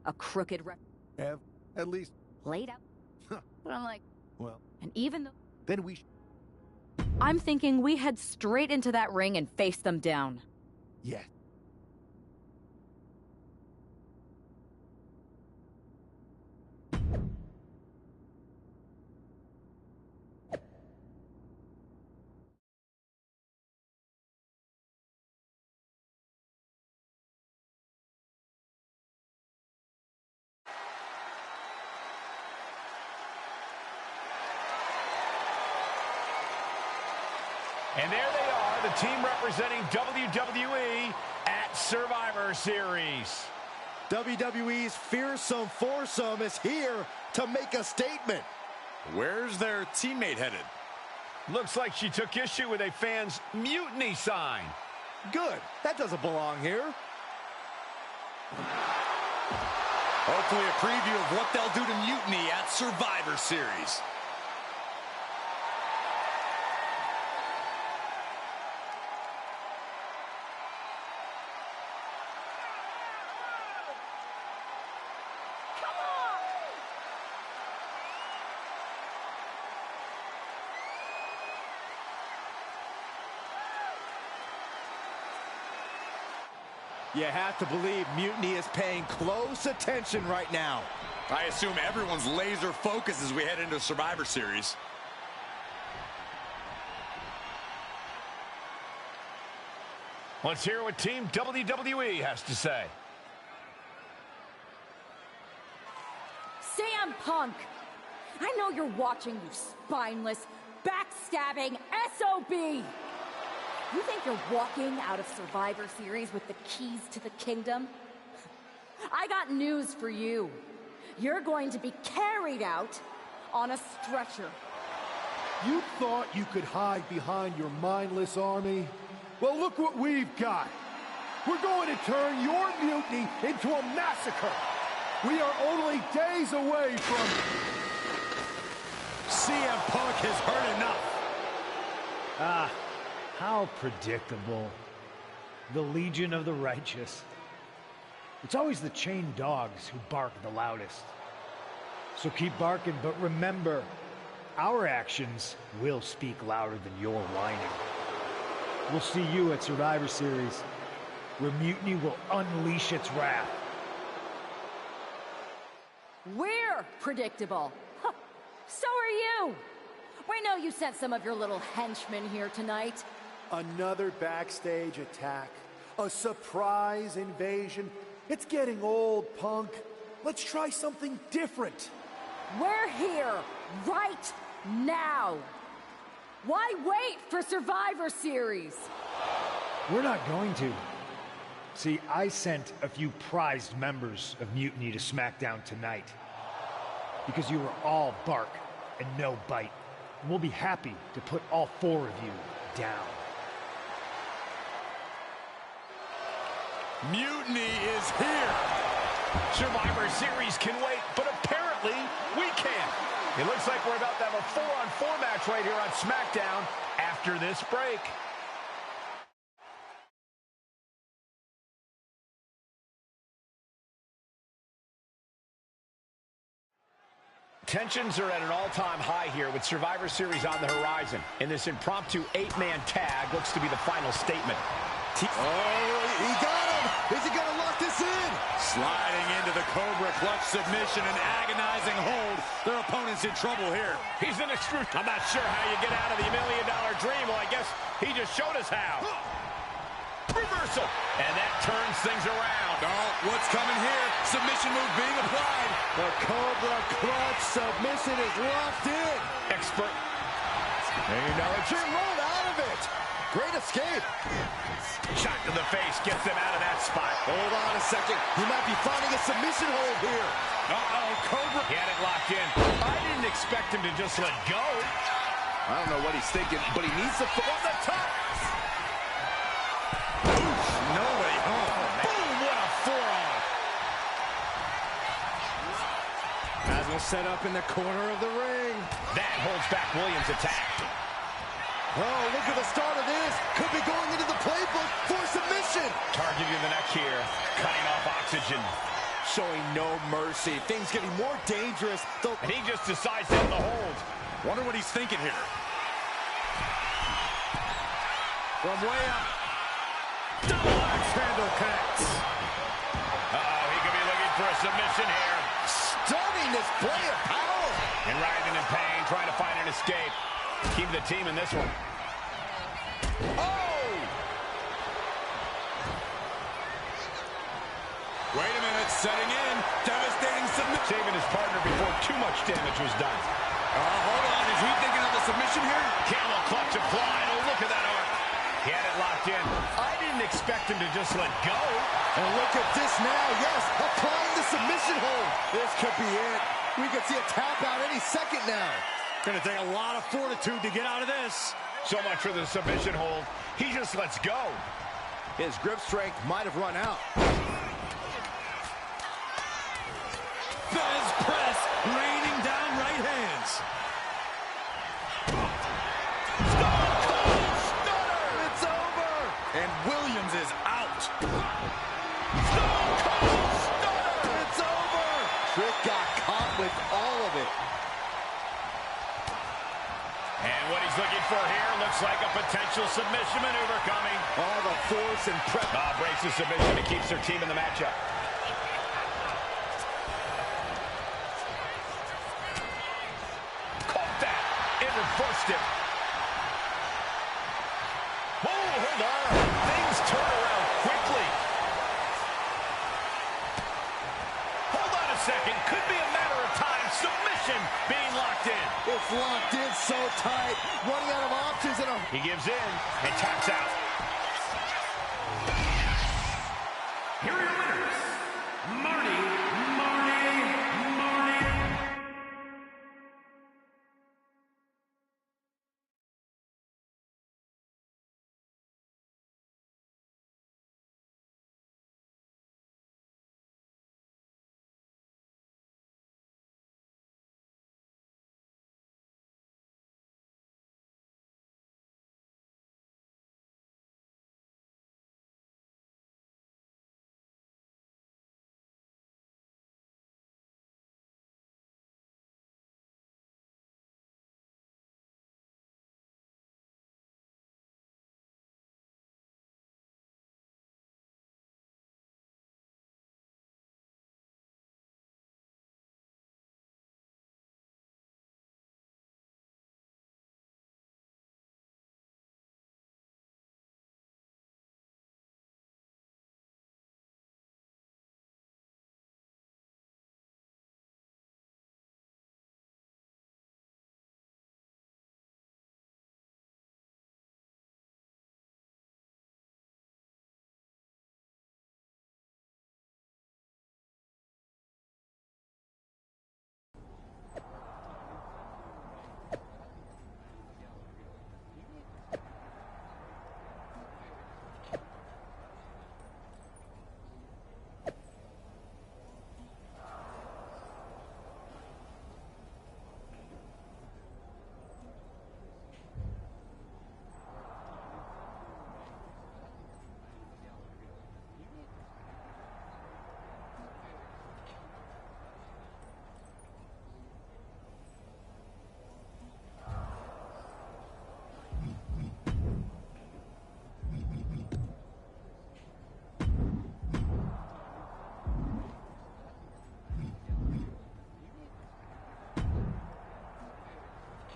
a crooked rep. Have at least Laid out. But I'm like, well. and even though Then we. I'm thinking we head straight into that ring and face them down. Yeah. And there they are, the team representing WWE at Survivor Series. WWE's fearsome foursome is here to make a statement. Where's their teammate headed? Looks like she took issue with a fan's mutiny sign. Good. That doesn't belong here. Hopefully a preview of what they'll do to Mutiny at Survivor Series. You have to believe Mutiny is paying close attention right now. I assume everyone's laser focused as we head into Survivor Series. Let's hear what Team WWE has to say. Sam Punk! I know you're watching, you spineless, backstabbing SOB! You think you're walking out of Survivor Series with the keys to the kingdom? I got news for you. You're going to be carried out on a stretcher. You thought you could hide behind your mindless army? Well, look what we've got. We're going to turn your mutiny into a massacre. We are only days away from... CM Punk has heard enough. How predictable. The Legion of the Righteous. It's always the chained dogs who bark the loudest. So keep barking, but remember, our actions will speak louder than your whining. We'll see you at Survivor Series, where Mutiny will unleash its wrath. We're predictable. Huh. So are you. We know you sent some of your little henchmen here tonight. Another backstage attack. A surprise invasion. It's getting old, Punk. Let's try something different. We're here right now. Why wait for Survivor Series? We're not going to. See, I sent a few prized members of Mutiny to SmackDown tonight. Because you were all bark and no bite. And we'll be happy to put all four of you down. Mutiny is here. Survivor Series can wait, but apparently we can't. It looks like we're about to have a 4-on-4 match right here on SmackDown after this break. Tensions are at an all-time high here with Survivor Series on the horizon. And this impromptu 8-man tag looks to be the final statement. Oh, he got him! Is he gonna lock this in? Sliding into the Cobra clutch submission and agonizing hold. Their opponent's in trouble here. He's in a screw. I'm not sure how you get out of the $1 million dream. Well, I guess he just showed us how. Reversal. And that turns things around. Oh, what's coming here? Submission move being applied. The Cobra clutch submission is locked in. Expert. Jim rolled out of it. Great escape. Shot to the face gets them out of that spot. Hold on a second. He might be finding a submission hold here. Uh-oh, Cobra. He had it locked in. I didn't expect him to just let go. I don't know what he's thinking, but he needs to... On the top. No way home. Boom, what a forearm. As we'll set up in the corner of the ring. That holds back Williams' attack. Oh, look at the start of this. Could be going into the playbook for submission. Targeting the neck here. Cutting off oxygen. showing no mercy. Things getting more dangerous. And he just decides to end the hold. Wonder what he's thinking here. From way up. Double axe handle connects. Uh-oh, he could be looking for a submission here. Stunning display of power. And writhing in pain, trying to find an escape. Keep the team in this one. Oh! Wait a minute, setting in. Devastating submission. Saving his partner before too much damage was done. Hold on, is he thinking of the submission here? Camel clutch applied. Oh, look at that arc. He had it locked in. I didn't expect him to just let go. And look at this now. Yes, applying the submission hold. This could be it. We could see a tap out any second now. Gonna take a lot of fortitude to get out of this. So much for the submission hold. He just lets go. His grip strength might have run out. Fez press, raining down right hands. Stone Cold Stunner! It's over! And Williams is out. Stone Cold Stunner! It's over! Trick got caught with all of it. And what he's looking for here looks like a potential submission maneuver coming. All the force and prep. Breaks the submission and keeps their team in the matchup. Caught that. It reversed it. Whoa, hold on. Things turn around quickly. Hold on a second. Could be a matter of time. Submission being locked in. It's locked in so tight. Running out of options. He gives in and taps out. Here are your winners, Marty.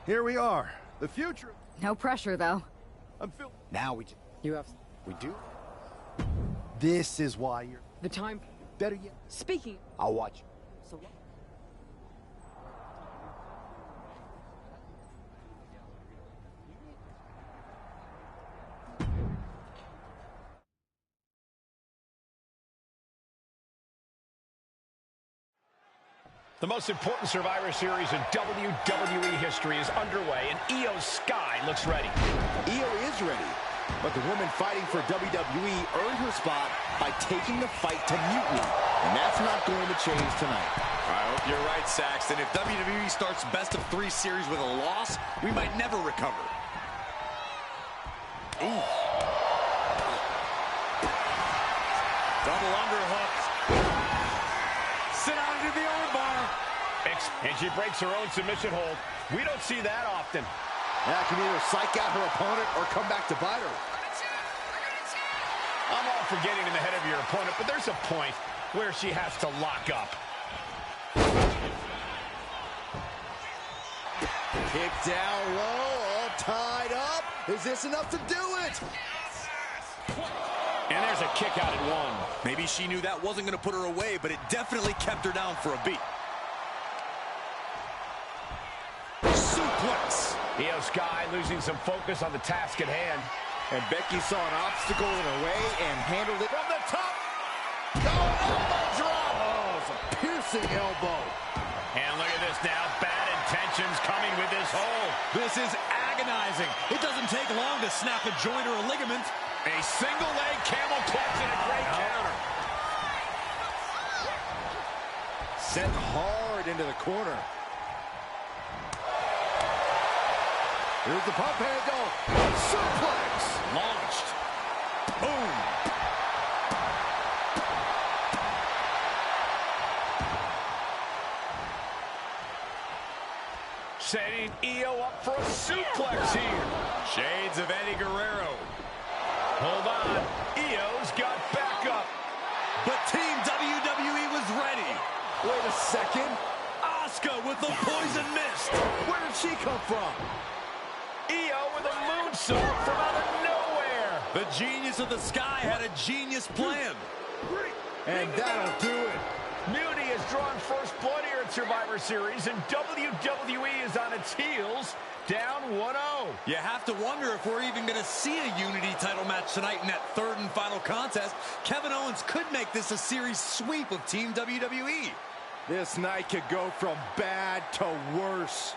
Here we are. The future. No pressure, though. I'm feeling. Now we do? This is why you're... The time. Better yet. Speaking. I'll watch. So what? The most important Survivor Series in WWE history is underway, and Io Sky looks ready. Io is ready, but the woman fighting for WWE earned her spot by taking the fight to Mutiny, and that's not going to change tonight. I hope you're right, Saxton. If WWE starts best-of-3 series with a loss, we might never recover. Ooh. Double underhook. sit down into the armbar. And she breaks her own submission hold. We don't see that often. That can either psych out her opponent or come back to bite her. I'm all for getting in the head of your opponent, but there's a point where she has to lock up. Kick down low, all tied up. Is this enough to do it? And there's a kick out at one. Maybe she knew that wasn't going to put her away, but it definitely kept her down for a beat. Suplex. Io Sky losing some focus on the task at hand. And Becky saw an obstacle in her way and handled it from the top. Elbow drop. Oh, it's a piercing elbow. And look at this now. Bad intentions coming with this hold. This is agonizing. It doesn't take long to snap a joint or a ligament. A single leg camel clutch and a great counter. Sent hard into the corner. Here's the pump handle. Suplex. Launched. Boom. Setting Io up for a suplex here. Shades of Eddie Guerrero. Hold on. Io's got backup. But Team WWE was ready. Wait a second. Asuka with the poison mist. Where did she come from? Io with a moonsault from out of nowhere. The genius of the sky had a genius plan. And that'll do it. Mutiny has drawn first blood here at Survivor Series, and WWE is on its heels, down 1-0. You have to wonder if we're even going to see a Unity title match tonight in that third and final contest. Kevin Owens could make this a series sweep of Team WWE. This night could go from bad to worse.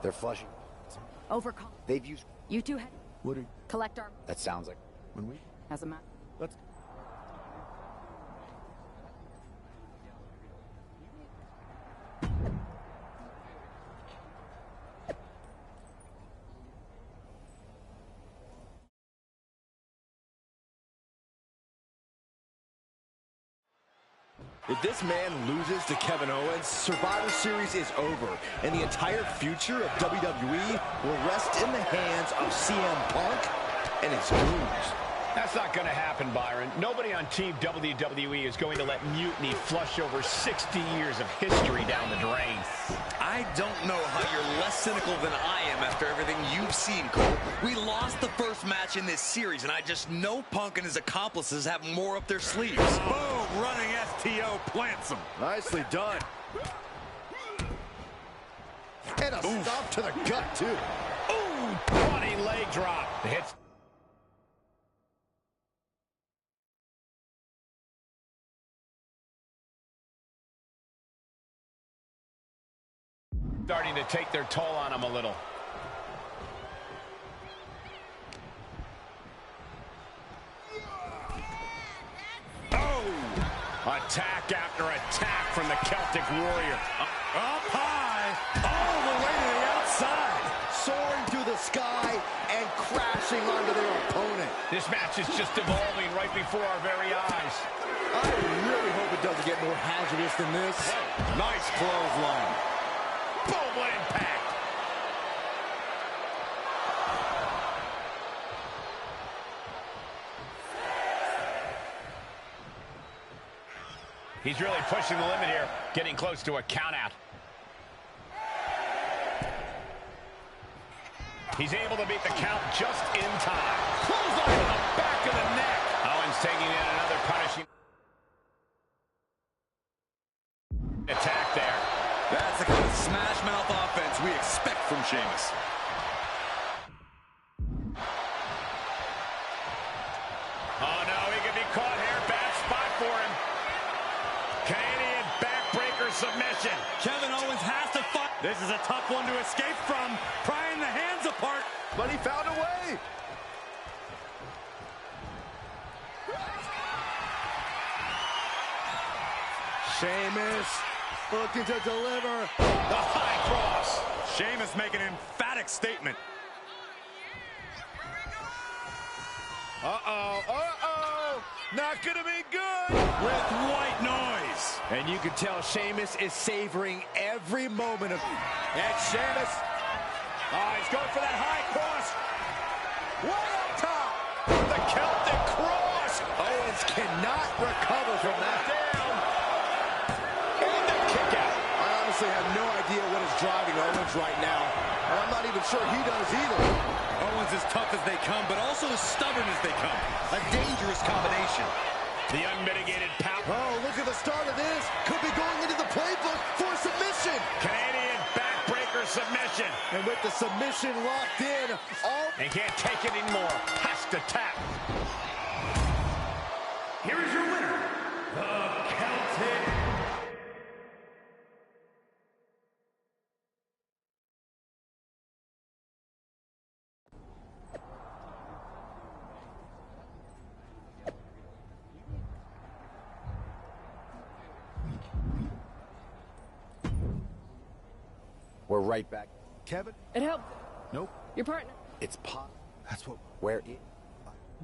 They're flushing. Overcome. They've used... You two head. What are Collect our... That sounds like... when we? As a matter. Let's. If this man loses to Kevin Owens, Survivor Series is over, and the entire future of WWE will rest in the hands of CM Punk and his goons. That's not going to happen, Byron. Nobody on Team WWE is going to let Mutiny flush over 60 years of history down the drain. I don't know how you're less cynical than I am after everything you've seen, Cole. We lost the first match in this series, and I just know Punk and his accomplices have more up their sleeves. Boom! Running STO plants him. Nicely done. And a stop to the gut, too. Ooh, running leg drop. The hits. Starting to take their toll on him a little. Oh! Attack after attack from the Celtic Warrior. Up high, all the way to the outside. Soaring through the sky and crashing onto their opponent. This match is just evolving right before our very eyes. I really hope it doesn't get more hazardous than this. Nice clothesline. Boom, what impact. He's really pushing the limit here, getting close to a count-out. He's able to beat the count just in time. Clothesline to the back of the neck. Owens taking in another punishing attack there. That's the kind of smash-mouth offense we expect from Sheamus. Oh, no, he could be caught here. Bad spot for him. Canadian backbreaker submission. Kevin Owens has to fight. This is a tough one to escape from. Prying the hands apart. But he found a way. Sheamus looking to deliver. The high cross. Sheamus making an emphatic statement. Uh-oh, uh-oh. Not gonna be good. With white noise. And you can tell Sheamus is savoring every moment of... And Sheamus... Oh, he's going for that high cross. Way up top. The Celtic cross. Owens cannot recover from that. Down. And the kick out. I honestly have no idea what is driving Owens right now. And I'm not even sure he does either. Owens is tough as they come, but also as stubborn as they come. A dangerous combination. The unmitigated power. Oh, look at the start of this. Could be going into the playbook for a submission. Canadian backbreaker submission. And with the submission locked in, all... And can't take it anymore. Has to tap. Here is your winner, the Celtic. We're right back. Kevin? It helped. Nope. Your partner. It's pot. That's what... Where it...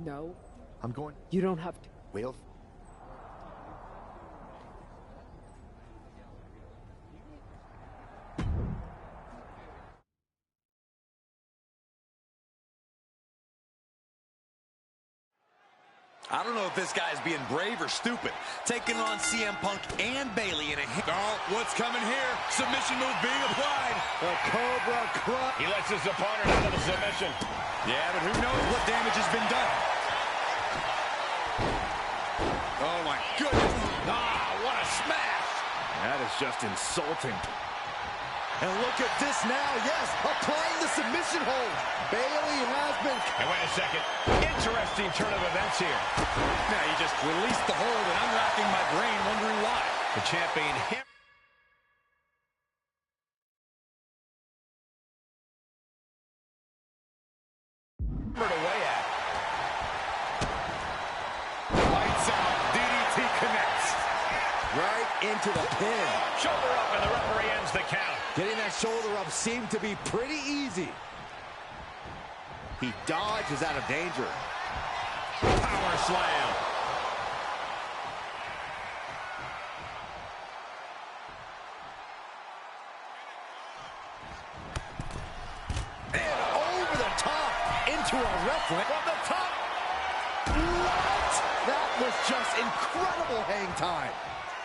No. I'm going... You don't have to. We'll... I don't know if this guy's being brave or stupid. Taking on CM Punk and Bayley in a hit. Oh, what's coming here? Submission move being applied. The Cobra Clutch. He lets his opponent out of the submission. Yeah, but who knows what damage has been done. Oh, my goodness. Ah, what a smash. That is just insulting. And look at this now, yes, applying the submission hold. Bayley has been... And wait a second, interesting turn of events here. Now he just released the hold, and I'm racking my brain wondering why. The champion hit. Away at. Lights out, DDT connects. Right into the pin. Shoulder up, and the referee ends the count. Getting that shoulder up seemed to be pretty easy. He dodges out of danger. Power slam. to a referee from the top. What? That was just incredible hang time.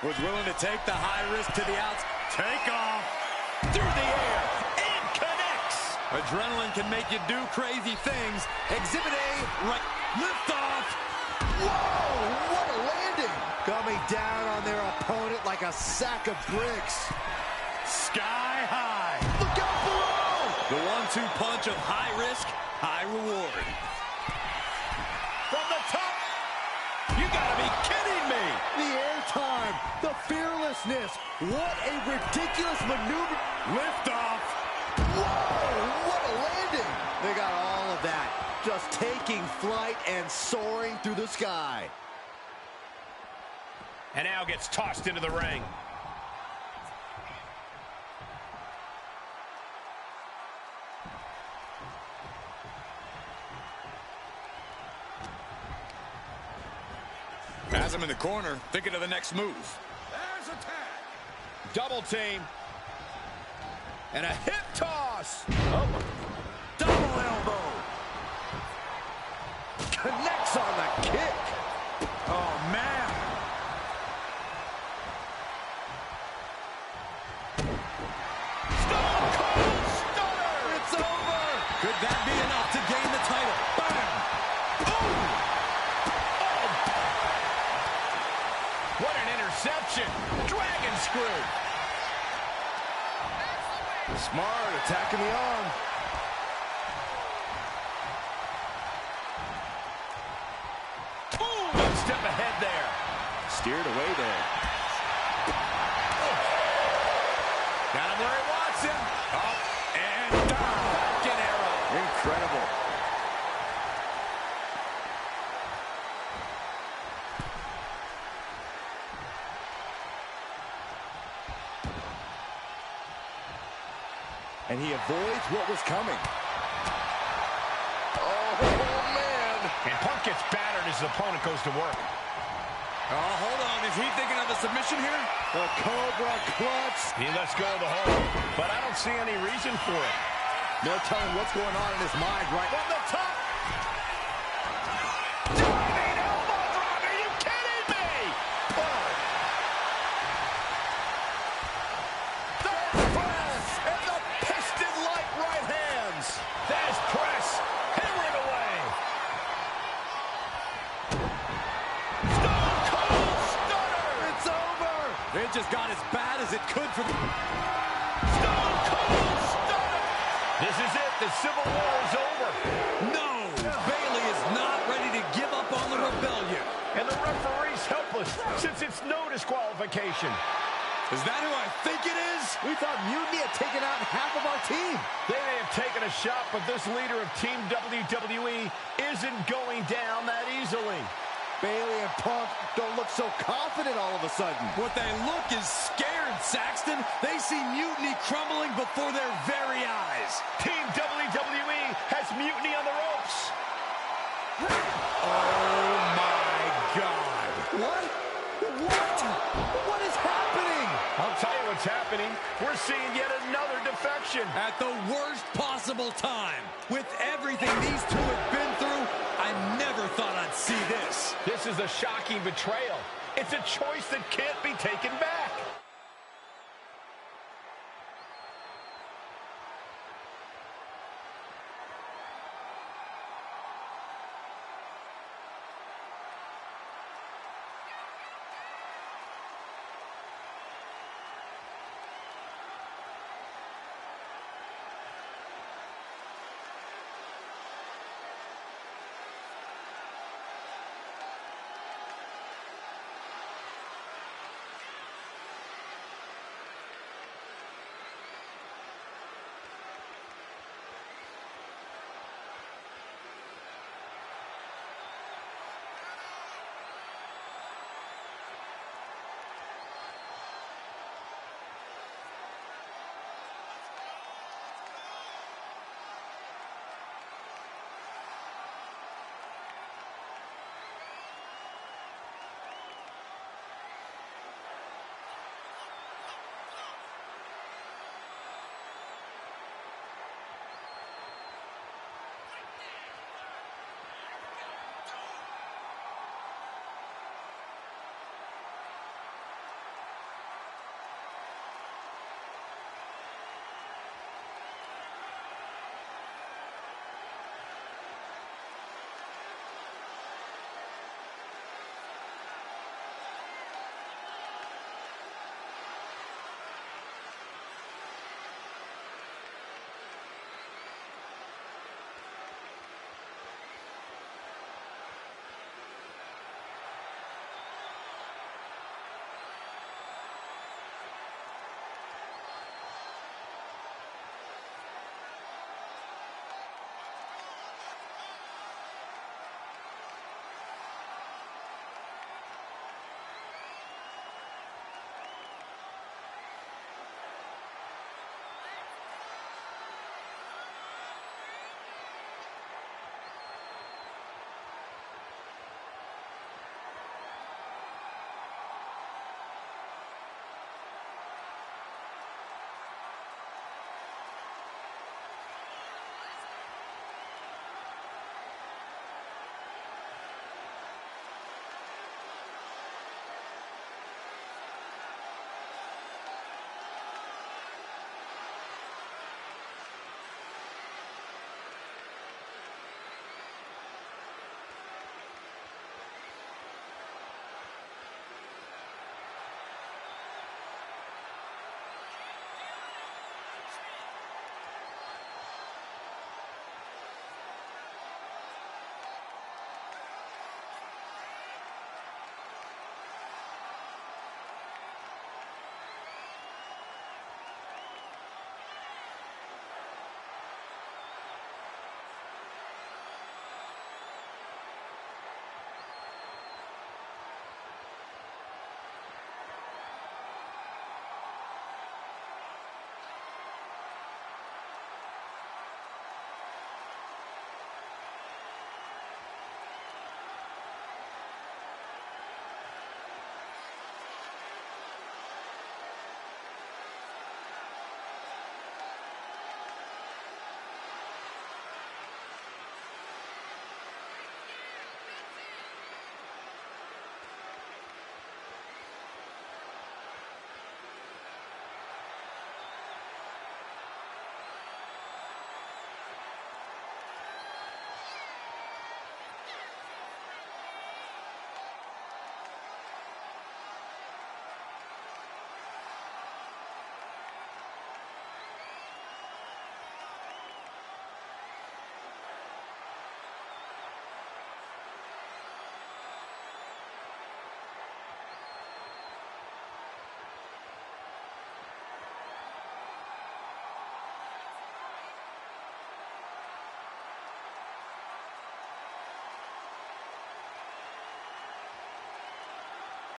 Was willing to take the high risk to the outs. Take off. Through the air. And connects. Adrenaline can make you do crazy things. Exhibit A, right. Lift off. Whoa, what a landing. Coming down on their opponent like a sack of bricks. Sky high. Look out below. The 1-2 punch of high risk, high reward. From the top. You gotta be kidding me. The airtime, the fearlessness. What a ridiculous maneuver. Lift off. Whoa, what a landing. They got all of that. Just taking flight and soaring through the sky. And now gets tossed into the ring. Has him in the corner, thinking of the next move. There's a tag. Double team. And a hip toss. Oh. Double elbow. Connects on the kick. Oh, man. Stone Cold Stunner. It's over. Could that be enough to gain the title? Bam. Oh. What an interception. Dragon screw. Smart, attacking the arm. Boom. One step ahead there. Steered away there. Got him where he wants him. Up and down. Back arrow. Incredible. And he avoids what was coming. Oh, man. And Punk gets battered as his opponent goes to work. Oh, hold on. Is he thinking of a submission here? The Cobra clutch. He lets go of the hold, but I don't see any reason for it. No telling what's going on in his mind right from the top. Diving elbow drop. Are you kidding me? Oh. Press and the piston-like right hands. There's press. Hammering away. Stone Cold Stunner. It's over. It just got as bad as it could for the... Stone Cold Stunner. This is it. The Civil War is over. No. Bayley is not ready to give up on the rebellion. And the referee's helpless since it's no disqualification. Is that who I think it is? We thought Mutiny had taken out half of our team. They may have taken a shot, but this leader of Team WWE isn't going down that easily. Bayley and Punk don't look so confident all of a sudden. What they look is scared, Saxton. They see Mutiny crumbling before their very eyes. Team WWE has Mutiny on the ropes. Oh, my God. What? What? What is happening? I'll tell you what's happening. We're seeing yet another defection. At the worst possible time. With everything these two have been through, I never thought I'd see this. This is a shocking betrayal. It's a choice that can't be taken back.